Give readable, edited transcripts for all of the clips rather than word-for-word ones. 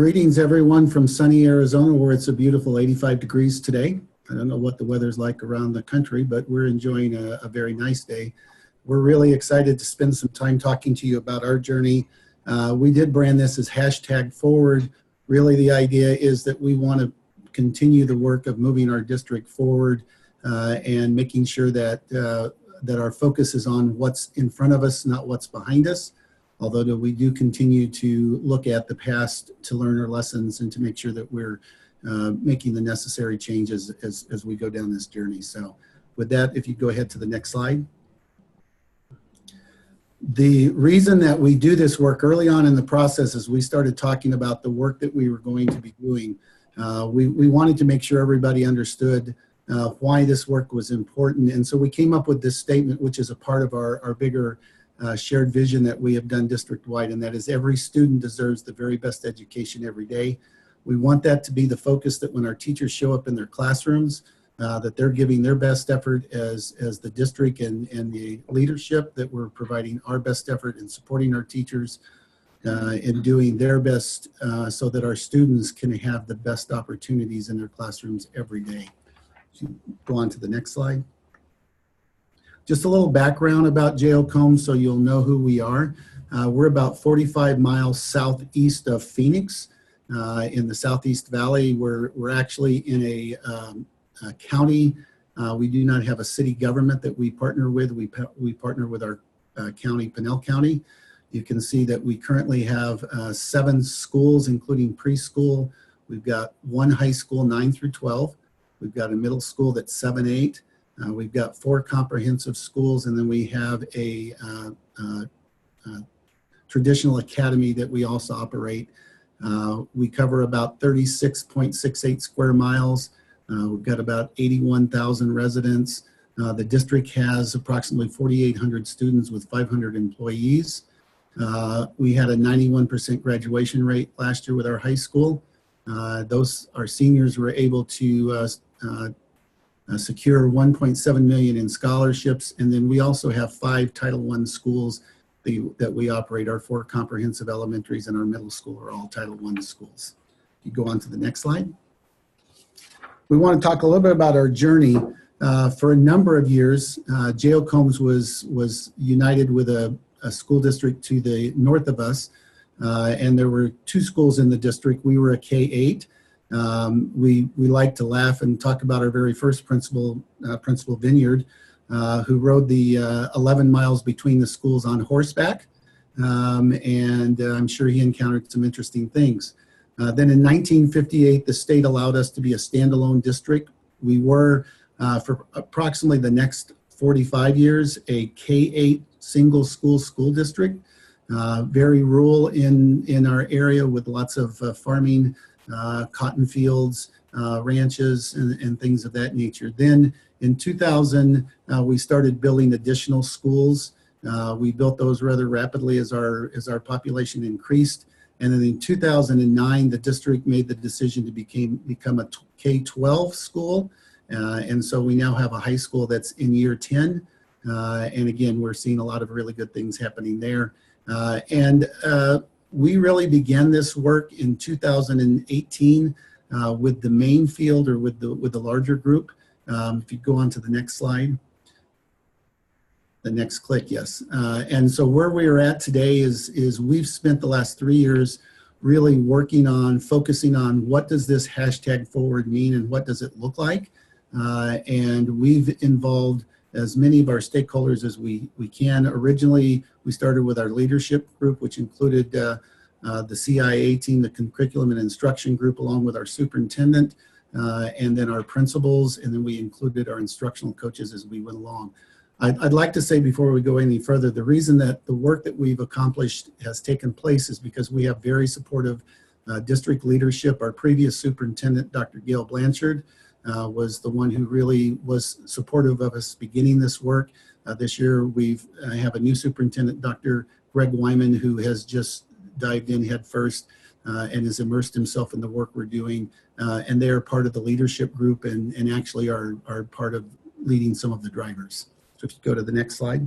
Greetings everyone from sunny Arizona, where it's a beautiful 85 degrees today. I don't know what the weather's like around the country, but we're enjoying a very nice day. We're really excited to spend some time talking to you about our journey. We did brand this as #forward. Really the idea is that we want to continue the work of moving our district forward and making sure that, that our focus is on what's in front of us, not what's behind us. Although we do continue to look at the past to learn our lessons and to make sure that we're making the necessary changes as we go down this journey. So with that, if you go ahead to the next slide. The reason that we do this work early on in the process is we started talking about the work that we were going to be doing. We wanted to make sure everybody understood why this work was important. And so we came up with this statement, which is a part of our bigger shared vision that we have done district-wide, and that is every student deserves the very best education every day. We want that to be the focus, that when our teachers show up in their classrooms, that they're giving their best effort as the district and the leadership, that we're providing our best effort in supporting our teachers in doing their best so that our students can have the best opportunities in their classrooms every day. Go on to the next slide. Just a little background about J.O. so you'll know who we are. We're about 45 miles southeast of Phoenix in the Southeast Valley. We're actually in a county. We do not have a city government that we partner with. We partner with our county, Pinell County. You can see that we currently have 7 schools, including preschool. We've got 1 high school, 9 through 12. We've got a middle school that's 7-8. We've got 4 comprehensive schools, and then we have a traditional academy that we also operate. We cover about 36.68 square miles. We've got about 81,000 residents. The district has approximately 4,800 students with 500 employees. We had a 91% graduation rate last year with our high school. Our seniors were able to secure $1.7 million in scholarships, and then we also have 5 Title I schools that we operate. Our 4 comprehensive elementaries and our middle school are all Title I schools. You go on to the next slide. We want to talk a little bit about our journey. For a number of years, J.O. was united with a school district to the north of us, and there were 2 schools in the district. We were a K-8. We like to laugh and talk about our very first principal, Principal Vineyard, who rode the 11 miles between the schools on horseback, and I'm sure he encountered some interesting things. Then in 1958, the state allowed us to be a standalone district. We were, for approximately the next 45 years, a K-8 single school district, very rural in our area with lots of farming, cotton fields, ranches, and things of that nature. Then in 2000, we started building additional schools. We built those rather rapidly as our population increased. And then in 2009, the district made the decision to become a K-12 school. And so we now have a high school that's in year 10. And again, we're seeing a lot of really good things happening there. We really began this work in 2018 with the main field, or with the larger group. If you go on to the next slide, the next click, yes. And so where we are at today is we've spent the last 3 years really working on focusing on what does this #forward mean and what does it look like. And we've involved as many of our stakeholders as we can. Originally, we started with our leadership group, which included the CIA team, the curriculum and instruction group, along with our superintendent, and then our principals, and then we included our instructional coaches as we went along. I'd like to say before we go any further, the reason that the work that we've accomplished has taken place is because we have very supportive district leadership. Our previous superintendent, Dr. Gail Blanchard, was the one who really was supportive of us beginning this work. This year we have a new superintendent, Dr. Greg Wyman, who has just dived in head first and has immersed himself in the work we're doing. And they are part of the leadership group and actually are part of leading some of the drivers. So if you go to the next slide.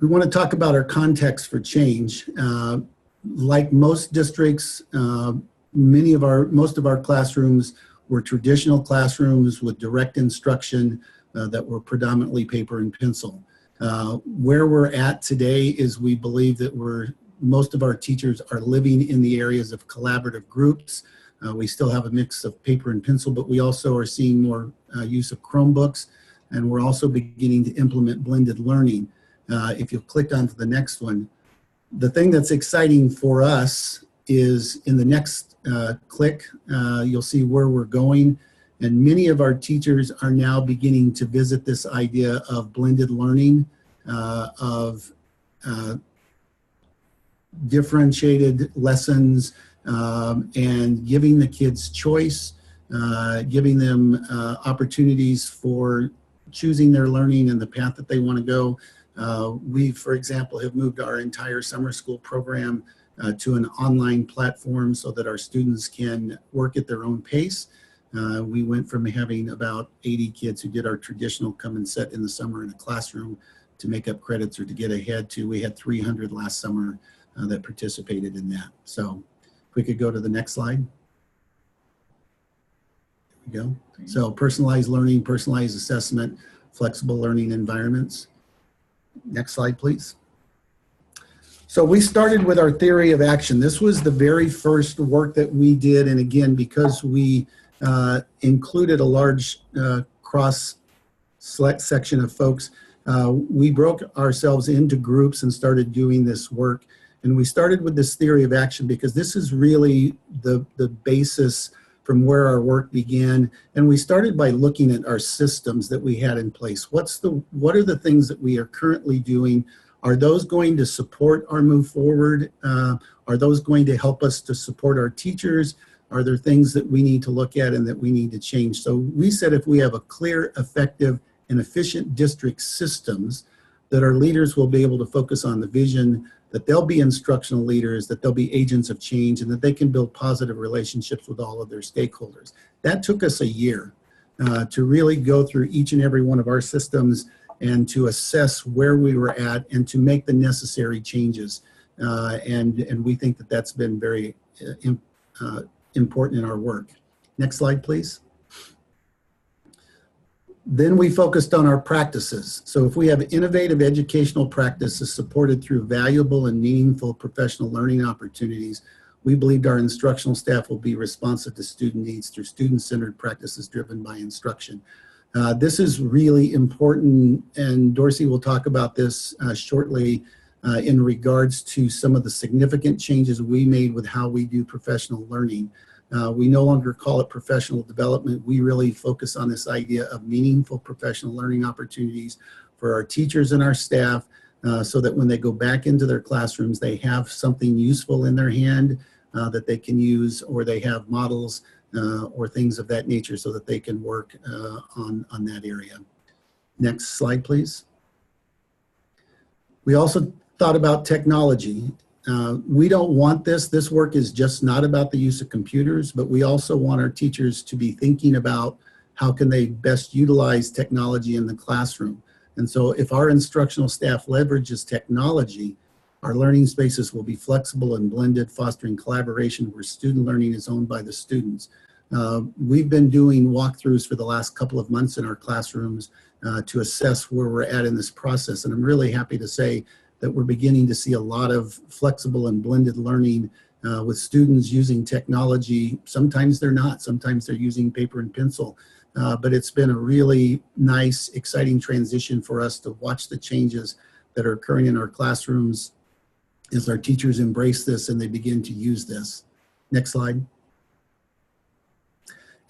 We want to talk about our context for change. Like most districts, most of our classrooms were traditional classrooms with direct instruction that were predominantly paper and pencil. Where we're at today is we believe that most of our teachers are living in the areas of collaborative groups. We still have a mix of paper and pencil, but we also are seeing more use of Chromebooks, and we're also beginning to implement blended learning. If you click onto the next one, the thing that's exciting for us is in the next click, you'll see where we're going. And many of our teachers are now beginning to visit this idea of blended learning, of differentiated lessons, and giving the kids choice, giving them opportunities for choosing their learning and the path that they want to go. We, for example, have moved our entire summer school program to an online platform so that our students can work at their own pace. We went from having about 80 kids who did our traditional come and sit in the summer in a classroom to make up credits or to get ahead to, we had 300 last summer that participated in that. So if we could go to the next slide. There we go. So personalized learning, personalized assessment, flexible learning environments. Next slide, please. So we started with our theory of action. This was the very first work that we did. And again, because we included a large cross select section of folks, we broke ourselves into groups and started doing this work. And we started with this theory of action because this is really the basis from where our work began. And we started by looking at our systems that we had in place. What are the things that we are currently doing? Are those going to support our move forward? Are those going to help us to support our teachers? Are there things that we need to look at and that we need to change? So we said if we have a clear, effective, and efficient district systems, that our leaders will be able to focus on the vision, that they'll be instructional leaders, that they'll be agents of change, and that they can build positive relationships with all of their stakeholders. That took us a year to really go through each and every one of our systems and to assess where we were at and to make the necessary changes. And we think that that's been very important in our work. Next slide, please. Then we focused on our practices. So if we have innovative educational practices supported through valuable and meaningful professional learning opportunities, we believed our instructional staff will be responsive to student needs through student-centered practices driven by instruction. This is really important, and Dorsey will talk about this shortly in regards to some of the significant changes we made with how we do professional learning. We no longer call it professional development. We really focus on this idea of meaningful professional learning opportunities for our teachers and our staff so that when they go back into their classrooms, they have something useful in their hand that they can use, or they have models or things of that nature so that they can work on that area. Next slide, please. We also thought about technology. We don't want this work is just not about the use of computers, but we also want our teachers to be thinking about how can they best utilize technology in the classroom. And so if our instructional staff leverages technology, our learning spaces will be flexible and blended, fostering collaboration where student learning is owned by the students. We've been doing walkthroughs for the last couple of months in our classrooms to assess where we're at in this process. And I'm really happy to say that we're beginning to see a lot of flexible and blended learning with students using technology. Sometimes they're not, sometimes they're using paper and pencil, but it's been a really nice, exciting transition for us to watch the changes that are occurring in our classrooms as our teachers embrace this and they begin to use this. Next slide.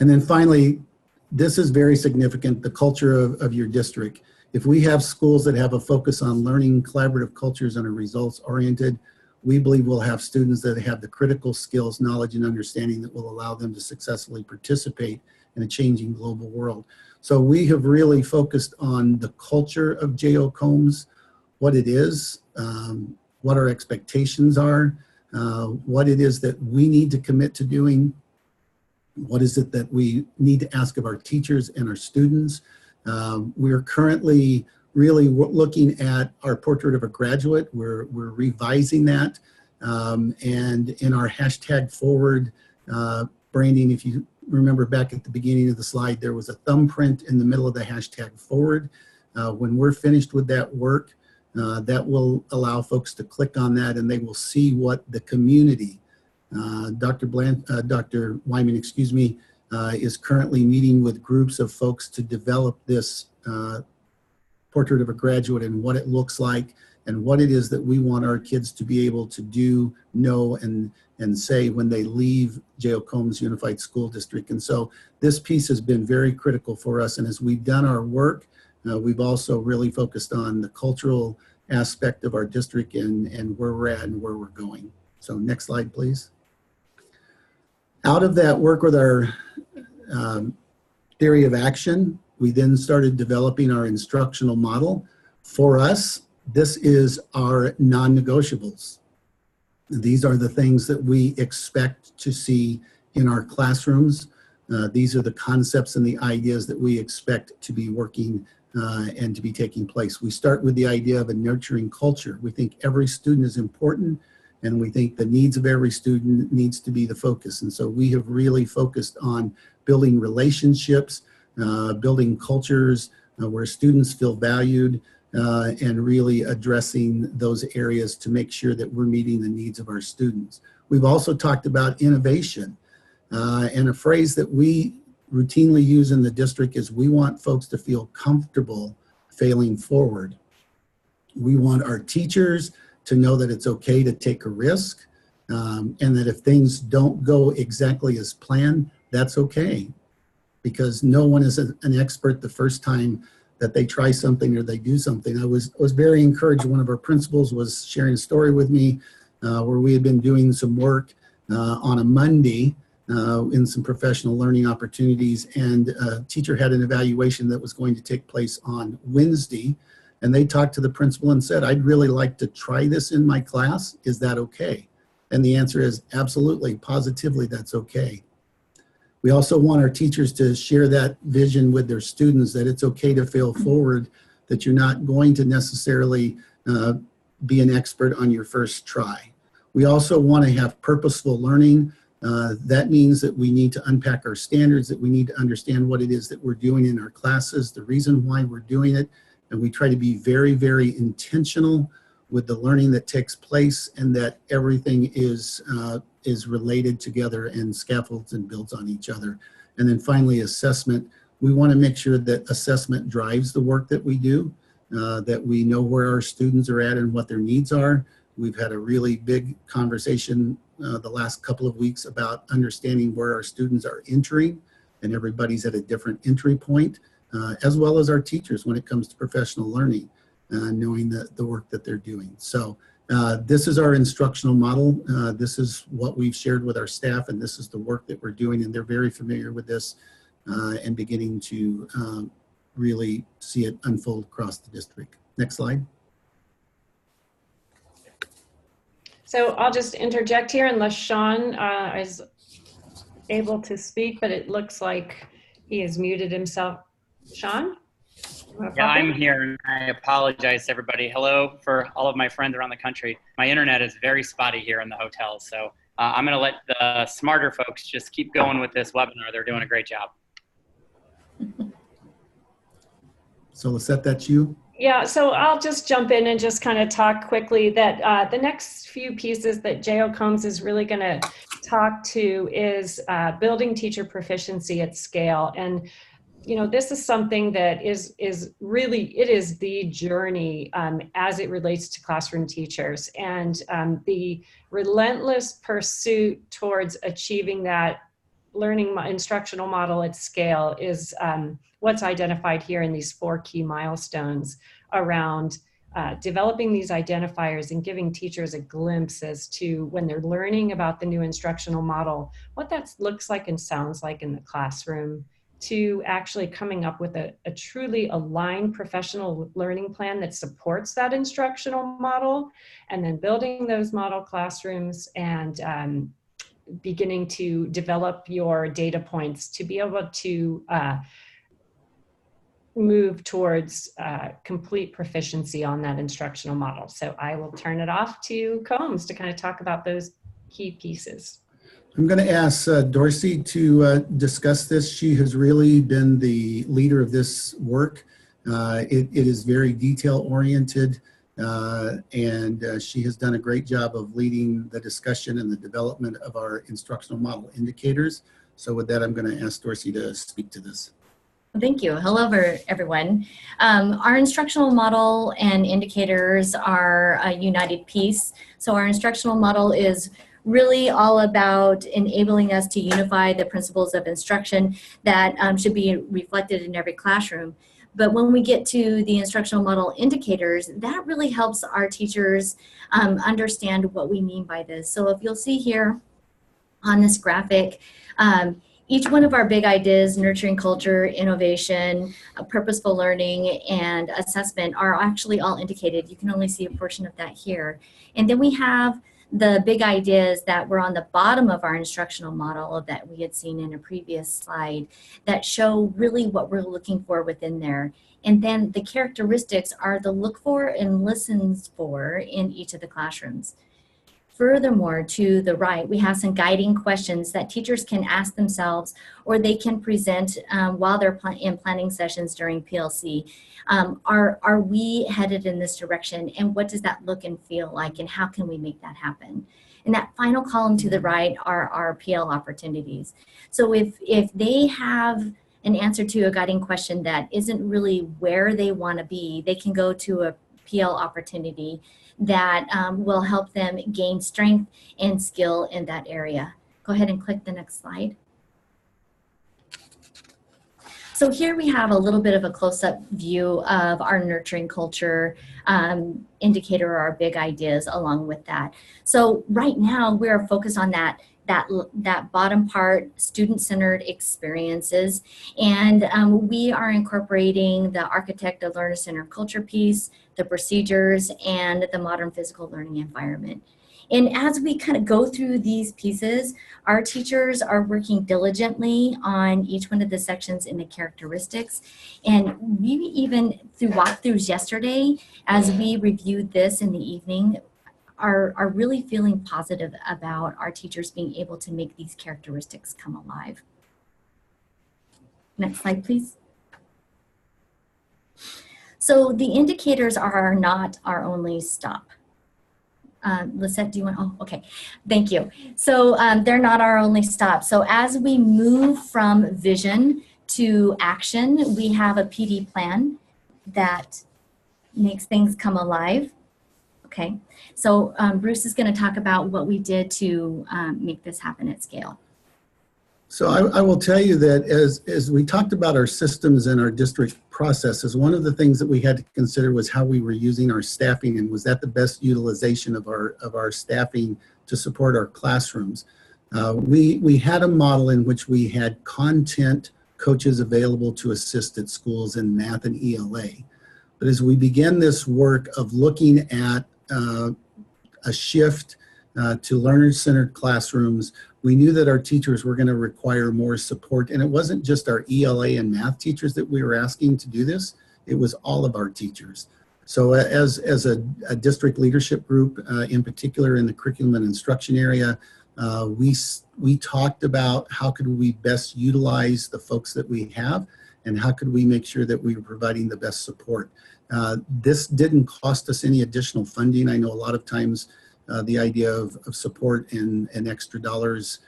And then finally, this is very significant, the culture of your district. If we have schools that have a focus on learning collaborative cultures and are results oriented, we believe we'll have students that have the critical skills, knowledge, and understanding that will allow them to successfully participate in a changing global world. So we have really focused on the culture of J.O. Combs, what it is, what our expectations are, what it is that we need to commit to doing, what is it that we need to ask of our teachers and our students. We're currently really looking at our portrait of a graduate. We're revising that. And in our hashtag forward branding, if you remember back at the beginning of the slide, there was a thumbprint in the middle of the hashtag forward. When we're finished with that work, that will allow folks to click on that and they will see what the community, Dr. Wyman, excuse me, is currently meeting with groups of folks to develop this portrait of a graduate and what it looks like and what it is that we want our kids to be able to do, know, and say when they leave J.O. Combs Unified School District. And so this piece has been very critical for us. And as we've done our work, we've also really focused on the cultural aspect of our district and where we're at and where we're going. So next slide, please. Out of that work with our theory of action, we then started developing our instructional model. For us, this is our non-negotiables. These are the things that we expect to see in our classrooms. These are the concepts and the ideas that we expect to be working and to be taking place. We start with the idea of a nurturing culture. We think every student is important, and we think the needs of every student needs to be the focus. And so we have really focused on building relationships, building cultures where students feel valued, and really addressing those areas to make sure that we're meeting the needs of our students. We've also talked about innovation, and a phrase that we routinely use in the district is we want folks to feel comfortable failing forward. We want our teachers to know that it's okay to take a risk, and that if things don't go exactly as planned, that's okay, because no one is an expert the first time that they try something or they do something. I was very encouraged. One of our principals was sharing a story with me where we had been doing some work on a Monday in some professional learning opportunities, and a teacher had an evaluation that was going to take place on Wednesday, and they talked to the principal and said, I'd really like to try this in my class. Is that okay? And the answer is absolutely, positively, that's okay. We also want our teachers to share that vision with their students, that it's okay to fail forward, that you're not going to necessarily be an expert on your first try. We also want to have purposeful learning. That means that we need to unpack our standards, that we need to understand what it is that we're doing in our classes, the reason why we're doing it, and we try to be very, very intentional with the learning that takes place, and that everything is related together and scaffolds and builds on each other. And then finally, assessment. We want to make sure that assessment drives the work that we do, that we know where our students are at and what their needs are. We've had a really big conversation the last couple of weeks about understanding where our students are entering, and everybody's at a different entry point, as well as our teachers when it comes to professional learning, knowing the work that they're doing. So this is our instructional model. This is what we've shared with our staff, and this is the work that we're doing, and they're very familiar with this and beginning to really see it unfold across the district. Next slide. So I'll just interject here unless Sean is able to speak, but it looks like he has muted himself. Sean? Yeah, I'm here. I apologize, everybody. Hello for all of my friends around the country. My internet is very spotty here in the hotel, so I'm going to let the smarter folks just keep going with this webinar. They're doing a great job. So Lisette, that's you? Yeah, so I'll just jump in and just kind of talk quickly that the next few pieces that J.O. Combs is really going to talk to is building teacher proficiency at scale. And you know, this is something that is really, it is the journey as it relates to classroom teachers, and the relentless pursuit towards achieving that learning instructional model at scale is what's identified here in these 4 key milestones around developing these identifiers and giving teachers a glimpse as to when they're learning about the new instructional model, what that looks like and sounds like in the classroom, to actually coming up with a truly aligned professional learning plan that supports that instructional model, and then building those model classrooms and beginning to develop your data points to be able to move towards complete proficiency on that instructional model. So I will turn it off to Combs to kind of talk about those key pieces. I'm going to ask Dorsey to discuss this. She has really been the leader of this work. It is very detail-oriented, and she has done a great job of leading the discussion and the development of our instructional model indicators. So with that, I'm going to ask Dorsey to speak to this. Thank you. Hello, everyone. Our instructional model and indicators are a united piece. So our instructional model is really all about enabling us to unify the principles of instruction that should be reflected in every classroom. But when we get to the instructional model indicators, that really helps our teachers understand what we mean by this. So if you'll see here on this graphic, each one of our big ideas, nurturing culture, innovation, purposeful learning, and assessment are actually all indicated. You can only see a portion of that here. And then we have the big ideas that were on the bottom of our instructional model that we had seen in a previous slide that show really what we're looking for within there. And then the characteristics are the look for and listens for in each of the classrooms. Furthermore, to the right, we have some guiding questions that teachers can ask themselves or they can present while they're in planning sessions during PLC. Are we headed in this direction, and what does that look and feel like, and how can we make that happen? And that final column to the right are our PL opportunities. So if they have an answer to a guiding question that isn't really where they want to be, they can go to a PL opportunity that will help them gain strength and skill in that area. Go ahead and click the next slide. So here we have a little bit of a close-up view of our nurturing culture indicator, or our big ideas along with that. So right now we're focused on that bottom part, student-centered experiences, and we are incorporating the architect of learner-centered culture piece, the procedures, and the modern physical learning environment. And as we kind of go through these pieces, our teachers are working diligently on each one of the sections in the characteristics. And we even, through walkthroughs yesterday, as we reviewed this in the evening, are really feeling positive about our teachers being able to make these characteristics come alive. Next slide, please. So the indicators are not our only stop. Lisette, do you want, oh, okay, thank you. So they're not our only stop. So as we move from vision to action, we have a PD plan that makes things come alive. Okay, so Bruce is going to talk about what we did to make this happen at scale. So I will tell you that as we talked about our systems and our district processes, one of the things that we had to consider was how we were using our staffing, and was that the best utilization of our staffing to support our classrooms. We had a model in which we had content coaches available to assist at schools in math and ELA. But as we began this work of looking at a shift to learner-centered classrooms, we knew that our teachers were going to require more support. And it wasn't just our ELA and math teachers that we were asking to do this, it was all of our teachers. So as a district leadership group, in particular in the curriculum and instruction area, we talked about how could we best utilize the folks that we have, and how could we make sure that we were providing the best support. This didn't cost us any additional funding. I know a lot of times the idea of support and extra dollars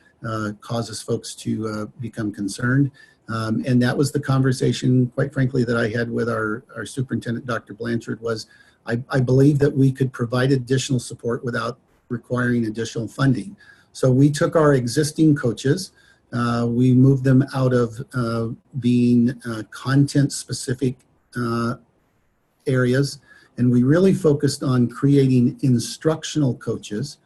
causes folks to become concerned. And that was the conversation, quite frankly, that I had with our superintendent, Dr. Blanchard, was I believe that we could provide additional support without requiring additional funding. So we took our existing coaches, we moved them out of being content-specific areas, and we really focused on creating instructional coaches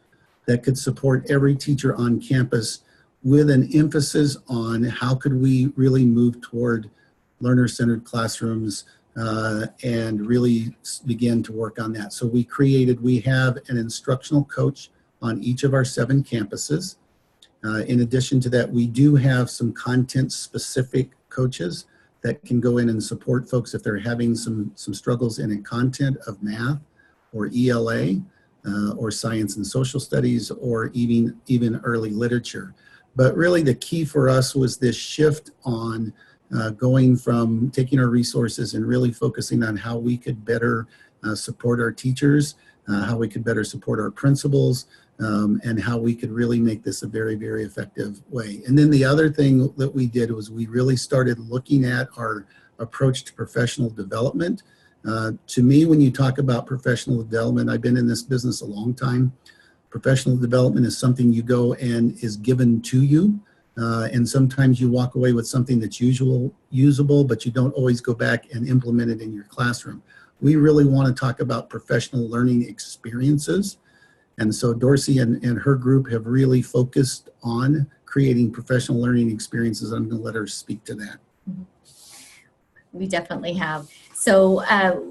that could support every teacher on campus, with an emphasis on how could we really move toward learner-centered classrooms and really begin to work on that. So we have an instructional coach on each of our 7 campuses. In addition to that, we do have some content-specific coaches that can go in and support folks if they're having some struggles in a content of math or ELA or science and social studies or even early literature. But really the key for us was this shift on going from taking our resources and really focusing on how we could better support our teachers, how we could better support our principals, and how we could really make this a very, very effective way. And then the other thing that we did was we really started looking at our approach to professional development. To me, when you talk about professional development, I've been in this business a long time. Professional development is something you go and is given to you. And sometimes you walk away with something that's usable, but you don't always go back and implement it in your classroom. We really want to talk about professional learning experiences. And so Dorsey and her group have really focused on creating professional learning experiences. I'm going to let her speak to that. We definitely have. So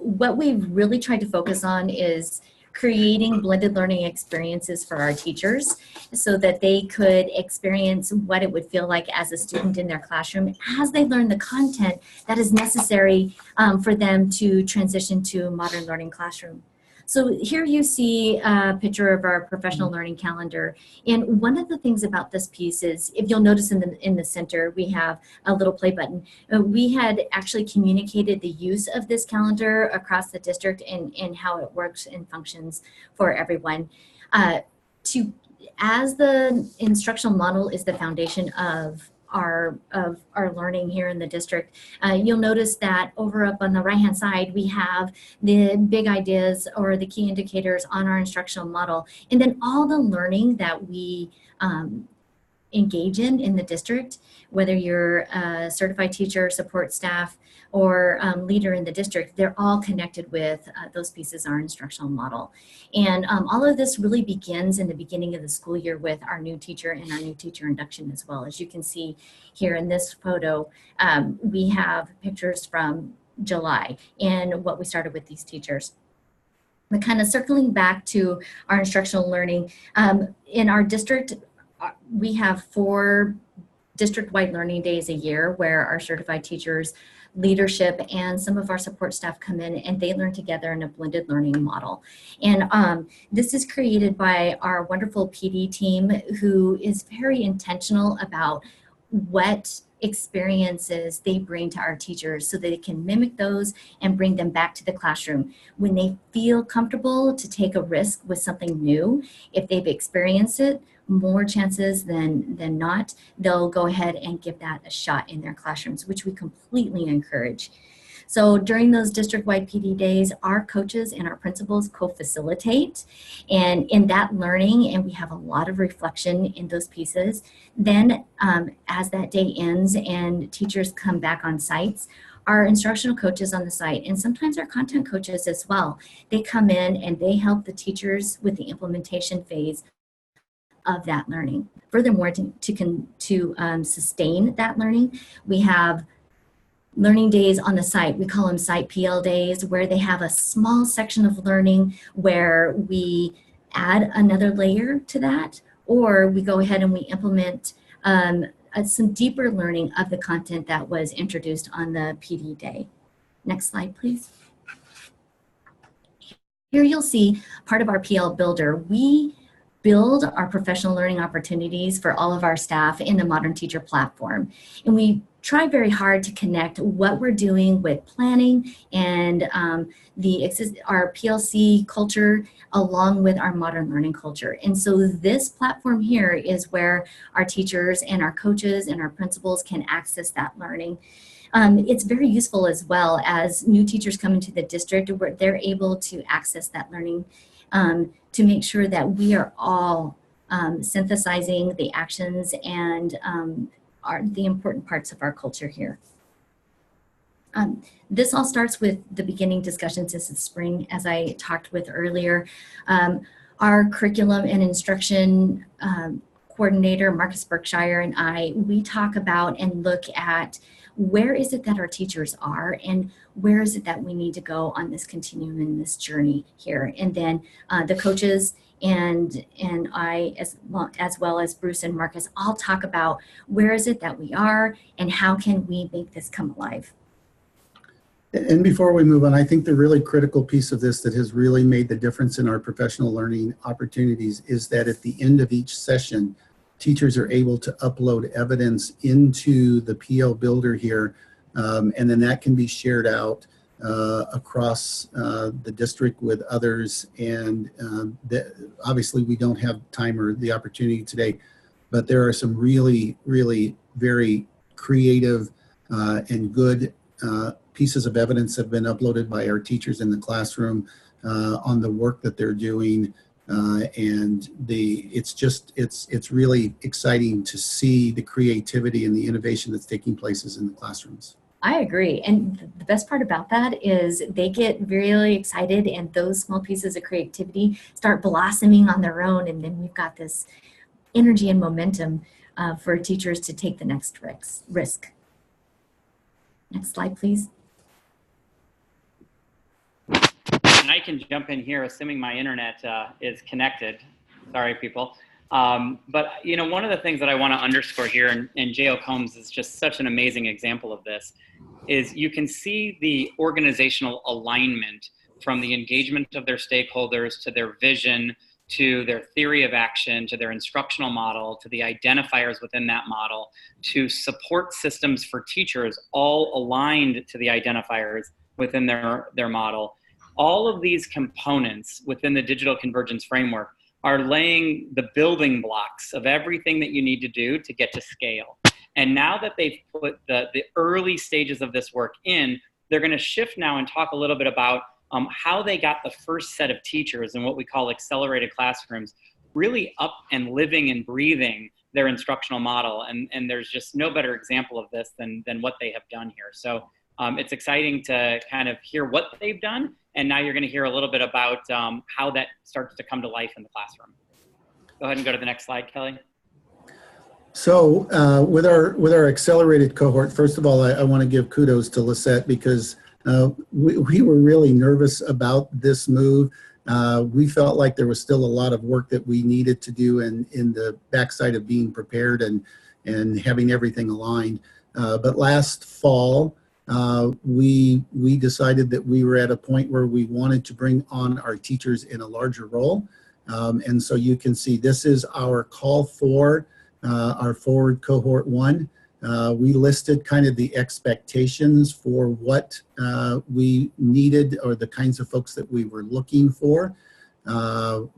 what we've really tried to focus on is creating blended learning experiences for our teachers so that they could experience what it would feel like as a student in their classroom as they learn the content that is necessary for them to transition to a modern learning classroom. So here you see a picture of our professional learning calendar. And one of the things about this piece is, if you'll notice in the center, we have a little play button. We had actually communicated the use of this calendar across the district and how it works and functions for everyone. As the instructional model is the foundation of our learning here in the district, you'll notice that over up on the right hand side we have the big ideas or the key indicators on our instructional model, and then all the learning that we engage in the district, whether you're a certified teacher, support staff, or leader in the district, they're all connected with those pieces of our instructional model. And all of this really begins in the beginning of the school year with our new teacher and our new teacher induction as well. As you can see here in this photo, we have pictures from July and what we started with these teachers. But kind of circling back to our instructional learning, in our district, we have 4 district-wide learning days a year where our certified teachers, leadership, and some of our support staff come in and they learn together in a blended learning model. And this is created by our wonderful PD team, who is very intentional about what experiences they bring to our teachers so that they can mimic those and bring them back to the classroom. When they feel comfortable to take a risk with something new, if they've experienced it, more chances than not, they'll go ahead and give that a shot in their classrooms, which we completely encourage. So during those district-wide PD days, our coaches and our principals co-facilitate and in that learning, and we have a lot of reflection in those pieces. Then as that day ends and teachers come back on sites, our instructional coaches on the site, and sometimes our content coaches as well, they come in and they help the teachers with the implementation phase of that learning. Furthermore, to sustain that learning, we have learning days on the site. We call them site PL days, where they have a small section of learning where we add another layer to that, or we go ahead and we implement some deeper learning of the content that was introduced on the PD day. Next slide, please. Here you'll see part of our PL builder. We build our professional learning opportunities for all of our staff in the Modern Teacher platform. And we try very hard to connect what we're doing with planning and our PLC culture along with our modern learning culture. And so this platform here is where our teachers and our coaches and our principals can access that learning. It's very useful as well as new teachers come into the district where they're able to access that learning to make sure that we are all synthesizing the actions and the important parts of our culture here. This all starts with the beginning discussions this spring, as I talked with earlier. Our curriculum and instruction coordinator, Marcus Berkshire, and I, we talk about and look at where is it that our teachers are and where is it that we need to go on this continuum in this journey here. And then the coaches and I, as well as Bruce and Marcus, all talk about where is it that we are and how can we make this come alive. And before we move on, I think the really critical piece of this that has really made the difference in our professional learning opportunities is that at the end of each session, teachers are able to upload evidence into the PO builder here, and then that can be shared out across the district with others. And obviously we don't have time or the opportunity today, but there are some really, really very creative and good pieces of evidence have been uploaded by our teachers in the classroom on the work that they're doing. And it's really exciting to see the creativity and the innovation that's taking places in the classrooms. I agree. And the best part about that is they get really excited and those small pieces of creativity start blossoming on their own. And then we've got this energy and momentum for teachers to take the next risk. Next slide, please. And I can jump in here, assuming my internet is connected. Sorry, people. But you know, one of the things that I want to underscore here, and J.O. Combs is just such an amazing example of this, is you can see the organizational alignment from the engagement of their stakeholders to their vision, to their theory of action, to their instructional model, to the identifiers within that model, to support systems for teachers, all aligned to the identifiers within their model. All of these components within the digital convergence framework are laying the building blocks of everything that you need to do to get to scale. And now that they've put the early stages of this work in, they're going to shift now and talk a little bit about how they got the first set of teachers in what we call accelerated classrooms really up and living and breathing their instructional model. And there's just no better example of this than what they have done here. So it's exciting to kind of hear what they've done. And now you're going to hear a little bit about how that starts to come to life in the classroom. Go ahead and go to the next slide, Kelly. So with our accelerated cohort, first of all, I want to give kudos to Lisette because we were really nervous about this move. We felt like there was still a lot of work that we needed to do in the backside of being prepared and having everything aligned. But last fall, we decided that we were at a point where we wanted to bring on our teachers in a larger role. And so you can see this is our call for our forward cohort 1. We listed kind of the expectations for what we needed or the kinds of folks that we were looking for. I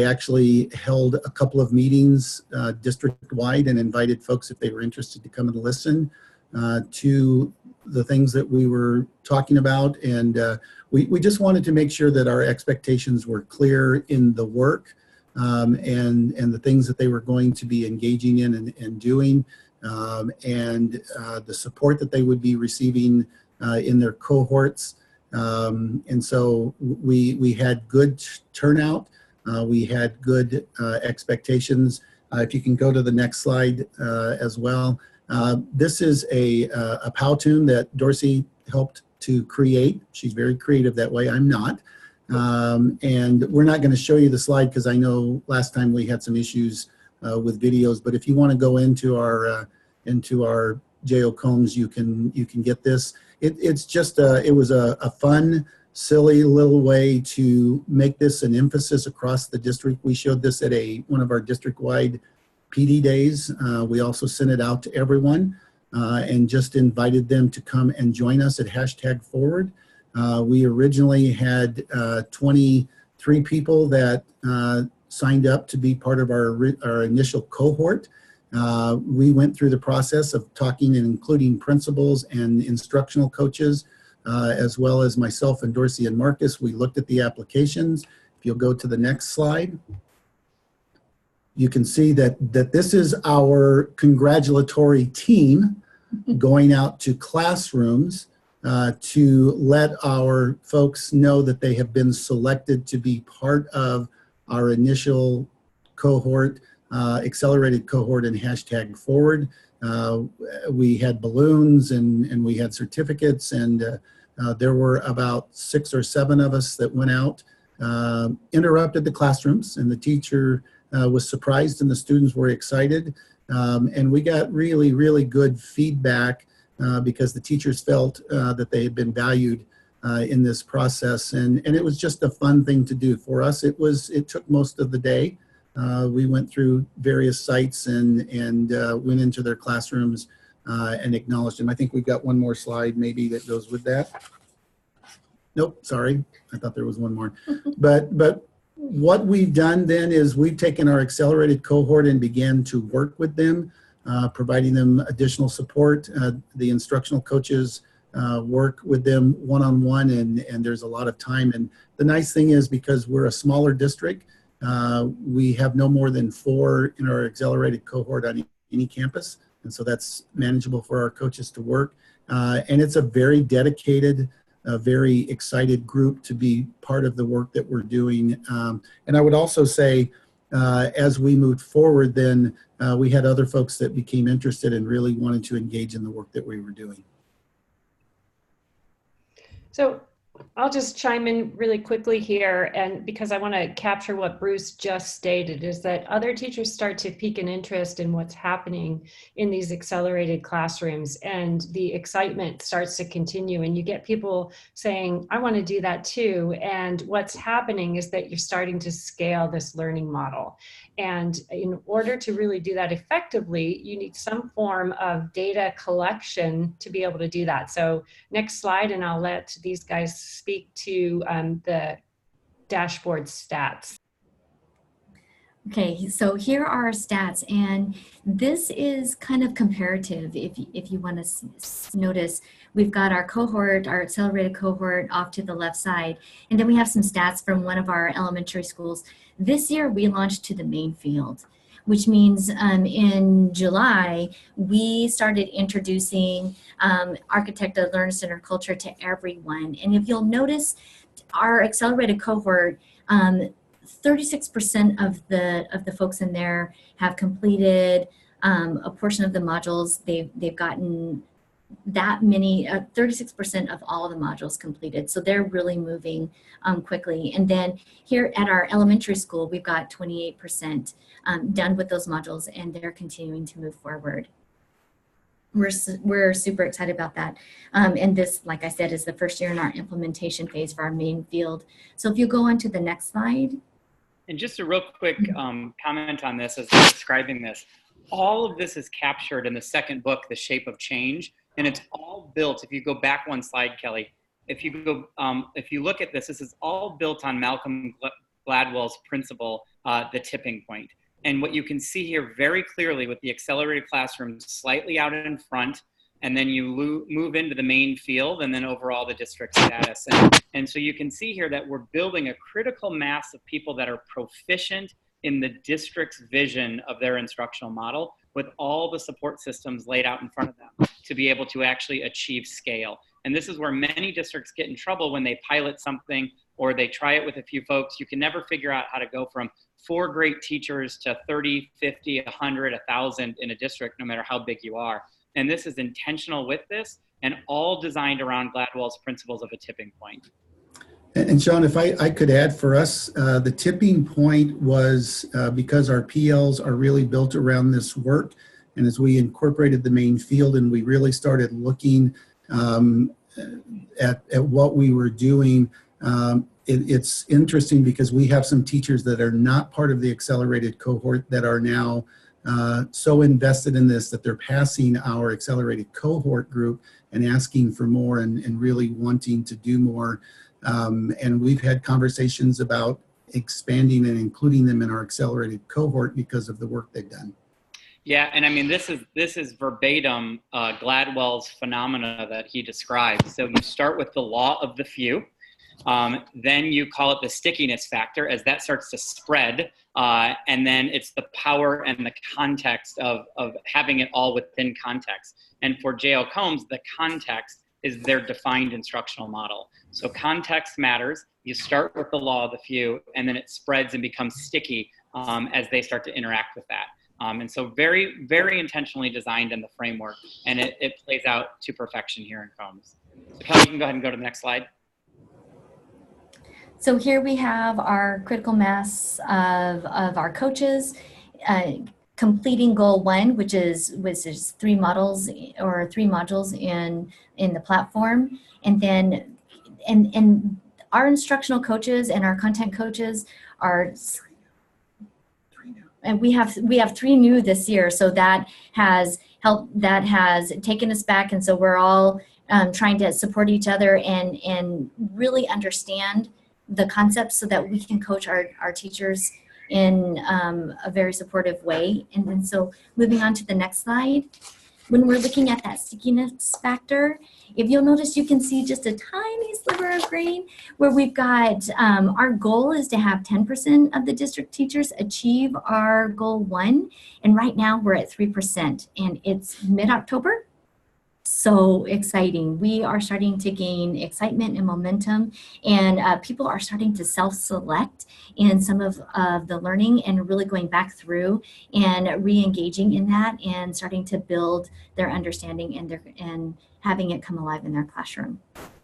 actually held a couple of meetings district-wide and invited folks if they were interested to come and listen to the things that we were talking about. And we just wanted to make sure that our expectations were clear in the work and the things that they were going to be engaging in and doing, and the support that they would be receiving in their cohorts. And so we had good turnout. We had good expectations. If you can go to the next slide as well. This is a Powtoon that Dorsey helped to create. She's very creative that way. I'm not. And we're not going to show you the slide because I know last time we had some issues with videos. But if you want to go into our J.O. Combs, you can get this. It's just it was a fun, silly little way to make this an emphasis across the district. We showed this at one of our district-wide PD days. We also sent it out to everyone and just invited them to come and join us at #forward. We originally had 23 people that signed up to be part of our initial cohort. We went through the process of talking and including principals and instructional coaches, as well as myself and Dorsey and Marcus. We looked at the applications. If you'll go to the next slide, you can see that this is our congratulatory team going out to classrooms to let our folks know that they have been selected to be part of our initial cohort, accelerated cohort and #forward. We had balloons and we had certificates, and there were about 6 or 7 of us that went out, interrupted the classrooms, and the teacher was surprised and the students were excited. And we got really, really good feedback because the teachers felt that they had been valued in this process, and it was just a fun thing to do. For us, it took most of the day. We went through various sites and went into their classrooms and acknowledged them. I think we've got one more slide maybe that goes with that. Nope, sorry, I thought there was one more. But what we've done then is we've taken our accelerated cohort and began to work with them, providing them additional support. The instructional coaches work with them one-on-one, and there's a lot of time. And the nice thing is, because we're a smaller district, we have no more than 4 in our accelerated cohort on any campus. And so that's manageable for our coaches to work. And it's a very dedicated, a very excited group to be part of the work that we're doing. And I would also say, as we moved forward, then we had other folks that became interested and really wanted to engage in the work that we were doing. So I'll just chime in really quickly here, and because I want to capture what Bruce just stated, is that other teachers start to pique an interest in what's happening in these accelerated classrooms, and the excitement starts to continue, and you get people saying, I want to do that too. And what's happening is that you're starting to scale this learning model. And in order to really do that effectively, you need some form of data collection to be able to do that. So next slide, and I'll let these guys speak to the dashboard stats. Okay, so here are our stats, and this is kind of comparative. If you want to notice, we've got our cohort, our accelerated cohort off to the left side, and then we have some stats from one of our elementary schools. This year we launched to the main field, which means in July, we started introducing Architect-led Learner Center culture to everyone. And if you'll notice, our accelerated cohort, 36% of the folks in there have completed a portion of the modules. They've gotten that many, 36% of all the modules completed. So they're really moving quickly. And then here at our elementary school, we've got 28% done with those modules, and they're continuing to move forward. We're super excited about that. And this, like I said, is the first year in our implementation phase for our main field. So if you go on to the next slide. And just a real quick comment on this as I'm describing this. All of this is captured in the second book, The Shape of Change, and it's all built. If you go back one slide, Kelly, if you look at this, this is all built on Malcolm Gladwell's principle, the tipping point. And what you can see here very clearly with the accelerated classroom slightly out in front, and then you move into the main field, and then overall the district status. And so you can see here that we're building a critical mass of people that are proficient in the district's vision of their instructional model, with all the support systems laid out in front of them to be able to actually achieve scale. And this is where many districts get in trouble when they pilot something or they try it with a few folks. You can never figure out how to go from 4 great teachers to 30, 50, 100, 1,000 in a district, no matter how big you are. And this is intentional with this, and all designed around Gladwell's principles of a tipping point. And Sean, if I could add for us, the tipping point was because our PLs are really built around this work. And as we incorporated the main field and we really started looking at what we were doing, it's interesting because we have some teachers that are not part of the accelerated cohort that are now so invested in this that they're passing our accelerated cohort group and asking for more and really wanting to do more. And we've had conversations about expanding and including them in our accelerated cohort because of the work they've done. Yeah, and I mean, this is verbatim Gladwell's phenomena that he describes. So you start with the law of the few, then you call it the stickiness factor as that starts to spread, and then it's the power and the context of having it all within context. And for J.O. Combs, the context is their defined instructional model. So context matters. You start with the law of the few, and then it spreads and becomes sticky as they start to interact with that. And so very, very intentionally designed in the framework, and it plays out to perfection here in Combs. So Kelly, you can go ahead and go to the next slide. So here we have our critical mass of our coaches. completing goal 1, which is 3 models or 3 modules in the platform, and then and our instructional coaches and our content coaches are, and we have 3 new this year, so that has helped, that has taken us back, and so we're all trying to support each other and really understand the concepts so that we can coach our teachers in a very supportive way. And then so moving on to the next slide, when we're looking at that stickiness factor, if you'll notice, you can see just a tiny sliver of green where we've got, our goal is to have 10% of the district teachers achieve our goal 1. And right now we're at 3%, and it's mid-October. So exciting. We are starting to gain excitement and momentum, and people are starting to self-select in some of the learning and really going back through and re-engaging in that and starting to build their understanding and having it come alive in their classroom.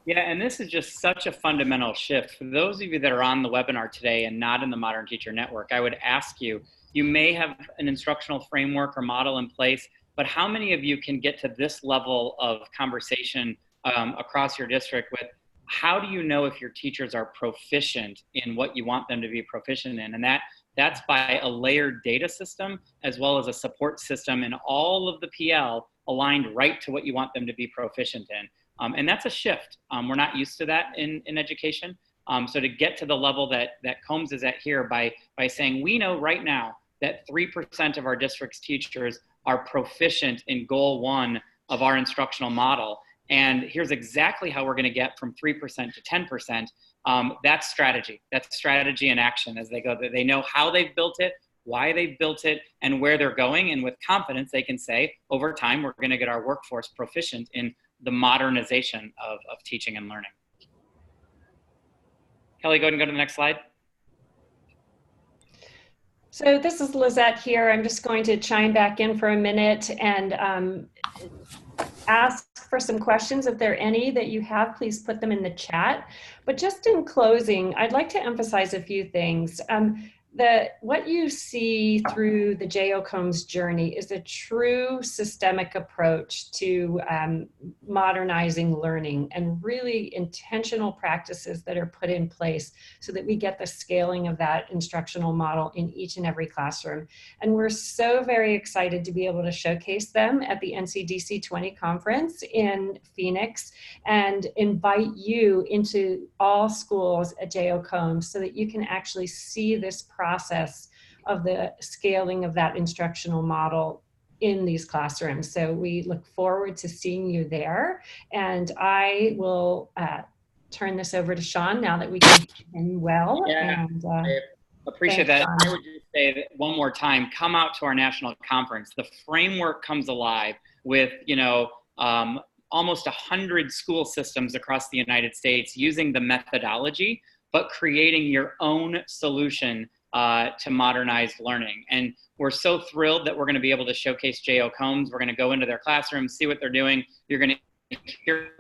Yeah, and this is just such a fundamental shift. For those of you that are on the webinar today and not in the Modern Teacher Network, I would ask you, you may have an instructional framework or model in place, but how many of you can get to this level of conversation across your district with how do you know if your teachers are proficient in what you want them to be proficient in? And that's by a layered data system as well as a support system and all of the PL aligned right to what you want them to be proficient in. And that's a shift. We're not used to that in education. So to get to the level that Combs is at here by saying we know right now that 3% of our district's teachers are proficient in goal 1 of our instructional model. And here's exactly how we're going to get from 3% to 10%. That's strategy. That's strategy in action as they go. They know how they've built it, why they've built it, and where they're going. And with confidence, they can say, over time, we're going to get our workforce proficient in the modernization of teaching and learning. Kelly, go ahead and go to the next slide. So this is Lizette here. I'm just going to chime back in for a minute and ask for some questions. If there are any that you have, please put them in the chat. But just in closing, I'd like to emphasize a few things. What you see through the J.O. Combs journey is a true systemic approach to modernizing learning and really intentional practices that are put in place so that we get the scaling of that instructional model in each and every classroom. And we're so very excited to be able to showcase them at the NCDC 20 conference in Phoenix and invite you into all schools at J.O. Combs so that you can actually see this process of the scaling of that instructional model in these classrooms. So we look forward to seeing you there. And I will turn this over to Sean now that we can begin well. Yeah, and, I appreciate that. Sean. I would just say that one more time, come out to our national conference. The framework comes alive with, almost 100 school systems across the United States using the methodology, but creating your own solution to modernize learning. And we're so thrilled that we're going to be able to showcase J.O. Combs. We're going to go into their classrooms, see what they're doing. You're going to hear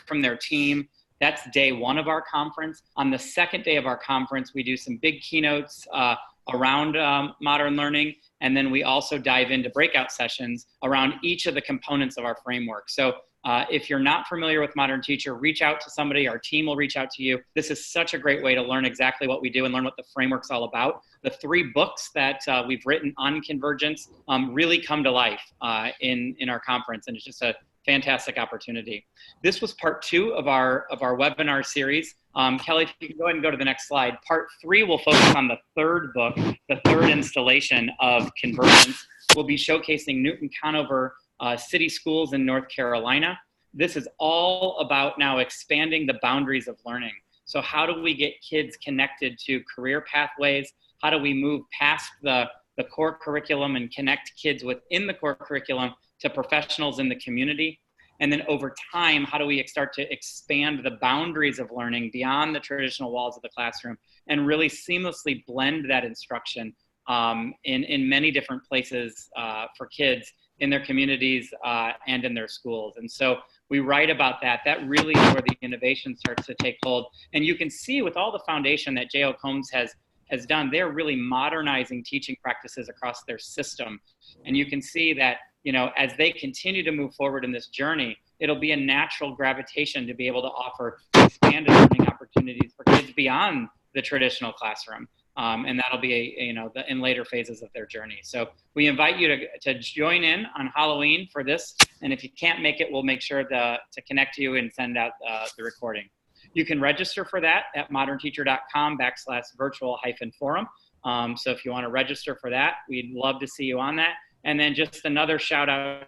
from their team. That's day 1 of our conference. On the second day of our conference, we do some big keynotes around modern learning. And then we also dive into breakout sessions around each of the components of our framework. So if you're not familiar with Modern Teacher, reach out to somebody. Our team will reach out to you. This is such a great way to learn exactly what we do and learn what the framework's all about. The 3 books that we've written on convergence really come to life in our conference, and it's just a fantastic opportunity. This was part 2 of our webinar series. Kelly, if you can go ahead and go to the next slide. Part 3 will focus on the 3rd book, the 3rd installation of Convergence. We'll be showcasing Newton Conover city schools in North Carolina. This is all about now expanding the boundaries of learning. So how do we get kids connected to career pathways? How do we move past the core curriculum and connect kids within the core curriculum to professionals in the community? And then over time, how do we start to expand the boundaries of learning beyond the traditional walls of the classroom and really seamlessly blend that instruction in many different places for kids in their communities and in their schools. And so we write about that. That really is where the innovation starts to take hold. And you can see with all the foundation that J.O. Combs has has done, they're really modernizing teaching practices across their system. And you can see that, you know, as they continue to move forward in this journey, it'll be a natural gravitation to be able to offer expanded learning opportunities for kids beyond the traditional classroom. And that'll be, you know, in later phases of their journey. So we invite you to join in on Halloween for this. And if you can't make it, we'll make sure to connect you and send out the recording. You can register for that at modernteacher.com/virtual-forum. So if you want to register for that, we'd love to see you on that. And then just another shout out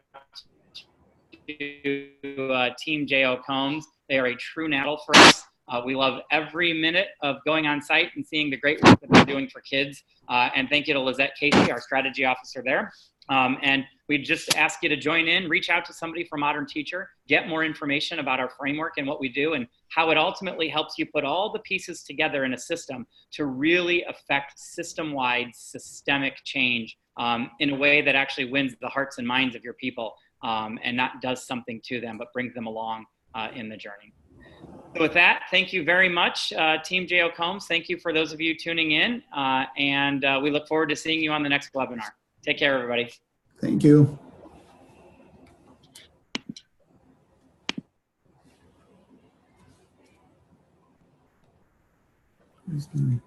to Team J.O. Combs. They are a true national for us. We love every minute of going on site and seeing the great work that they're doing for kids. And thank you to Lizette Casey, our strategy officer there. And we just ask you to join in, reach out to somebody from Modern Teacher, get more information about our framework and what we do and how it ultimately helps you put all the pieces together in a system to really affect system-wide systemic change in a way that actually wins the hearts and minds of your people and not does something to them, but brings them along in the journey. So with that, thank you very much, Team J.O. Combs. Thank you for those of you tuning in, and we look forward to seeing you on the next webinar. Take care, everybody. Thank you. Where's my